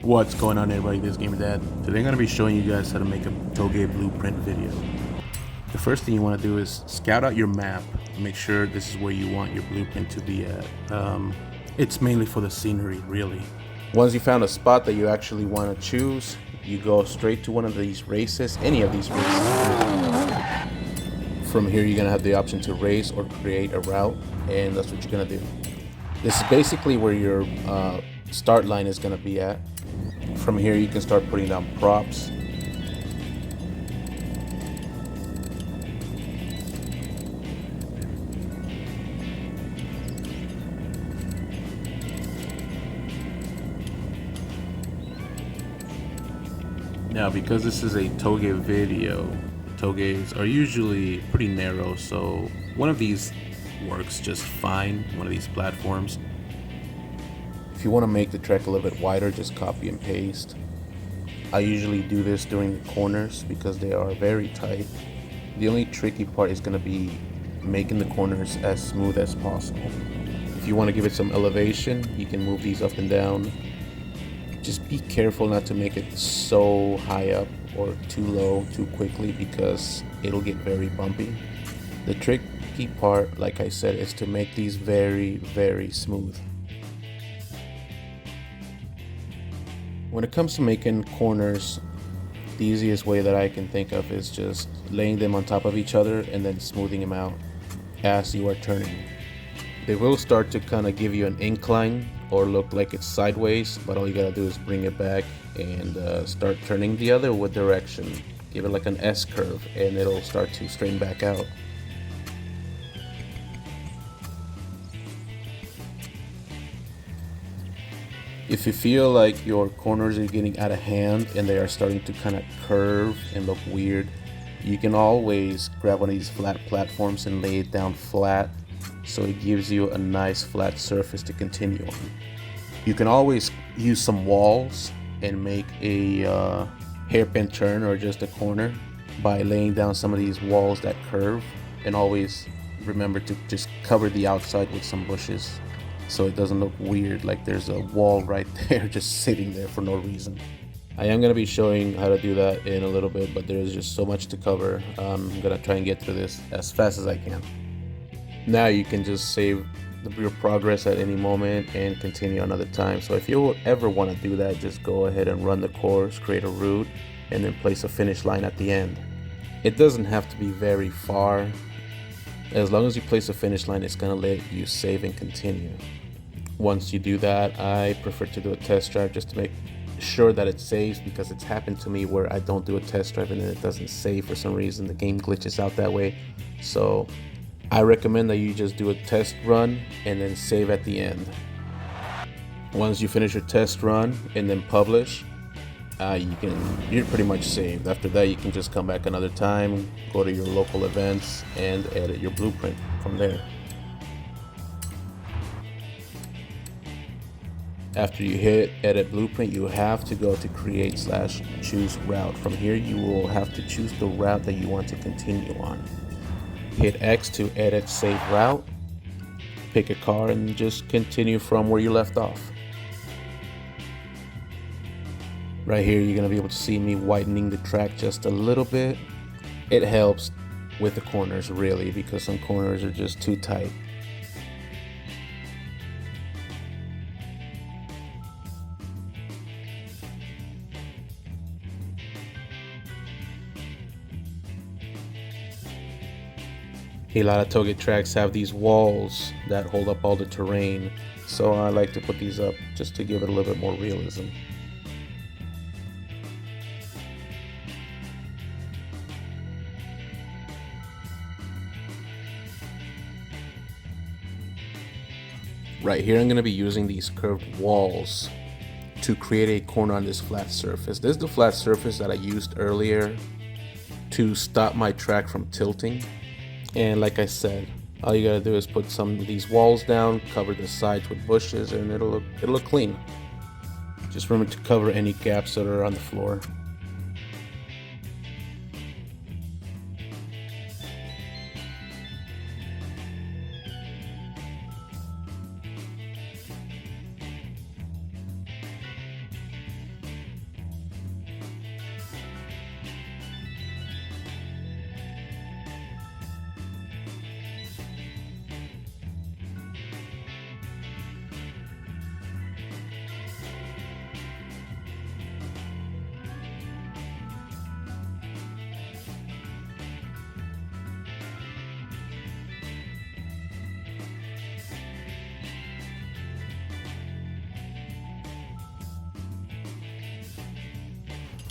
What's going on, everybody? This is Gamer Dad. Today I'm going to be showing you guys how to make a touge blueprint video. The first thing you want to do is scout out your map. Make sure this is where you want your blueprint to be at. It's mainly for the scenery, really. Once you found a spot that you actually want to choose, you go straight to one of these races, any of these races. From here, you're going to have the option to race or create a route, and that's what you're going to do. This is basically where your start line is going to be at. From here, you can start putting down props. Now, because this is a touge video, touges are usually pretty narrow, so one of these works just fine, one of these platforms. If you want to make the track a little bit wider, just copy and paste. I usually do this during the corners because they are very tight. The only tricky part is going to be making the corners as smooth as possible. If you want to give it some elevation, you can move these up and down. Just be careful not to make it so high up or too low too quickly because it'll get very bumpy. The tricky part, like I said, is to make these very, very smooth. When it comes to making corners, the easiest way that I can think of is just laying them on top of each other and then smoothing them out as you are turning. They will start to kind of give you an incline or look like it's sideways, but all you gotta do is bring it back and start turning the other direction. Give it like an S curve and it'll start to straighten back out. If you feel like your corners are getting out of hand and they are starting to kind of curve and look weird, you can always grab one of these flat platforms and lay it down flat so it gives you a nice flat surface to continue on. You can always use some walls and make a hairpin turn or just a corner by laying down some of these walls that curve, and always remember to just cover the outside with some bushes so it doesn't look weird like there's a wall right there just sitting there for no reason. I am going to be showing how to do that in a little bit, but there is just so much to cover. I'm going to try and get through this as fast as I can. Now you can just save your progress at any moment and continue another time. So if you ever want to do that, just go ahead and run the course, create a route, and then place a finish line at the end. It doesn't have to be very far. As long as you place a finish line, it's going to let you save and continue. Once you do that, I prefer to do a test drive just to make sure that it saves, because it's happened to me where I don't do a test drive and then it doesn't save for some reason. The game glitches out that way. So I recommend that you just do a test run and then save at the end. Once you finish your test run and then publish, you're pretty much saved. After that, you can just come back another time, go to your local events, and edit your blueprint from there. After you hit edit blueprint, you have to go to create/choose route. From here, you will have to choose the route that you want to continue on. Hit X to edit save route. Pick a car and just continue from where you left off. Right here, you're going to be able to see me widening the track just a little bit. It helps with the corners, really, because some corners are just too tight. A lot of touge tracks have these walls that hold up all the terrain, so I like to put these up just to give it a little bit more realism. Right here, I'm going to be using these curved walls to create a corner on this flat surface. This is the flat surface that I used earlier to stop my track from tilting. And like I said, all you gotta do is put some of these walls down, cover the sides with bushes, and it'll look clean. Just remember to cover any gaps that are on the floor.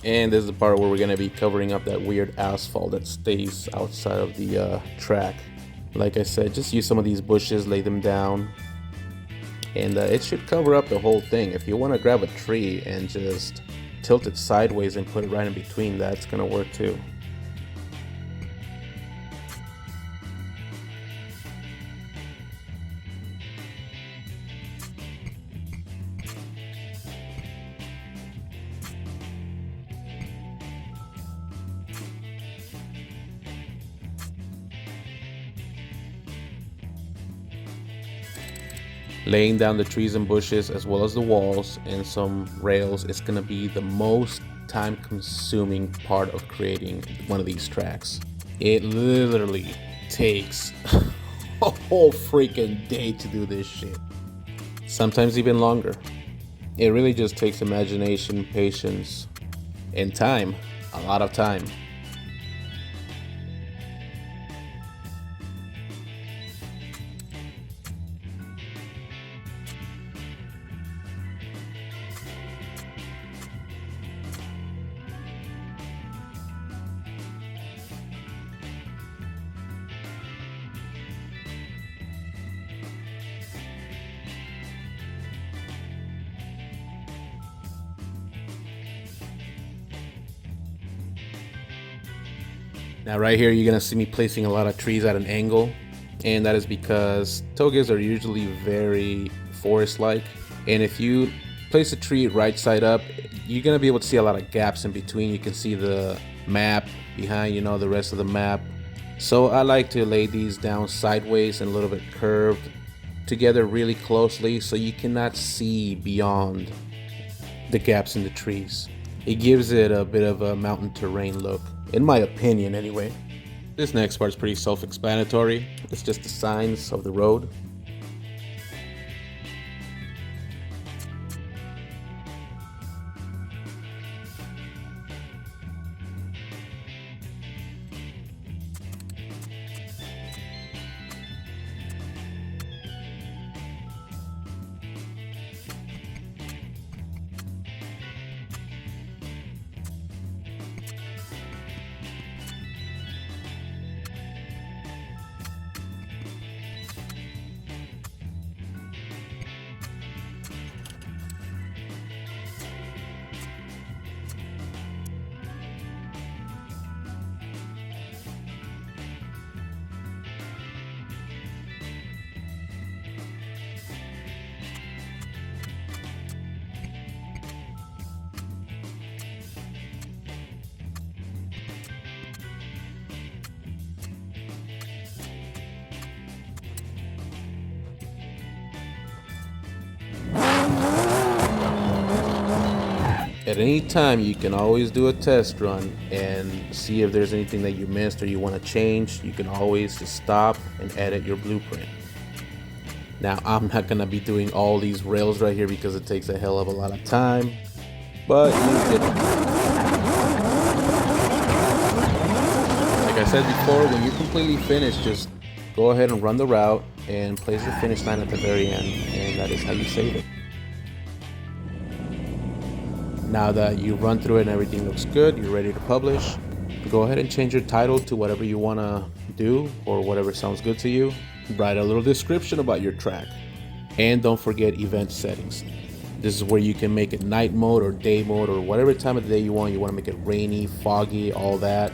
And this is the part where we're gonna be covering up that weird asphalt that stays outside of the track. Like I said, just use some of these bushes, lay them down, and it should cover up the whole thing. If you want to grab a tree and just tilt it sideways and put it right in between, that's gonna work too. Laying down the trees and bushes as well as the walls and some rails is going to be the most time consuming part of creating one of these tracks. It literally takes a whole freaking day to do this shit. Sometimes even longer. It really just takes imagination, patience, and time. A lot of time. Now right here, you're gonna see me placing a lot of trees at an angle, and that is because touges are usually very forest-like, and if you place a tree right side up, you're gonna be able to see a lot of gaps in between. You can see the map behind, the rest of the map. So I like to lay these down sideways and a little bit curved together really closely so you cannot see beyond the gaps in the trees. It gives it a bit of a mountain terrain look, in my opinion anyway. This next part is pretty self-explanatory. It's just the signs of the road. At any time, you can always do a test run and see if there's anything that you missed or you want to change. You can always just stop and edit your blueprint. Now, I'm not going to be doing all these rails right here because it takes a hell of a lot of time, but you can. Like I said before, when you're completely finished, just go ahead and run the route and place the finish line at the very end, and that is how you save it. Now that you run through it and everything looks good, you're ready to publish. Go ahead and change your title to whatever you want to do or whatever sounds good to you. Write a little description about your track. And don't forget event settings. This is where you can make it night mode or day mode or whatever time of the day you want. You want to make it rainy, foggy, all that.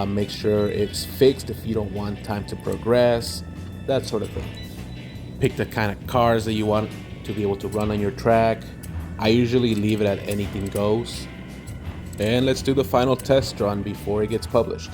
Make sure it's fixed if you don't want time to progress, that sort of thing. Pick the kind of cars that you want to be able to run on your track. I usually leave it at anything goes. And let's do the final test run before it gets published.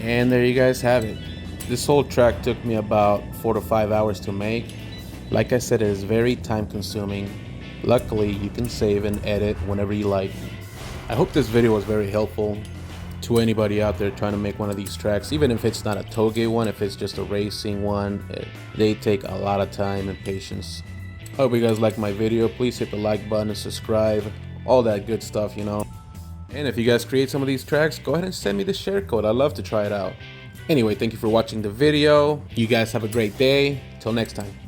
And there you guys have it. This whole track took me about 4 to 5 hours to make. Like I said, it is very time consuming. Luckily, you can save and edit whenever you like. I hope this video was very helpful to anybody out there trying to make one of these tracks. Even if it's not a touge one, if it's just a racing one, they take a lot of time and patience. I hope you guys liked my video. Please hit the like button and subscribe. All that good stuff, you know. And if you guys create some of these tracks, go ahead and send me the share code. I'd love to try it out. Anyway, thank you for watching the video. You guys have a great day. Till next time.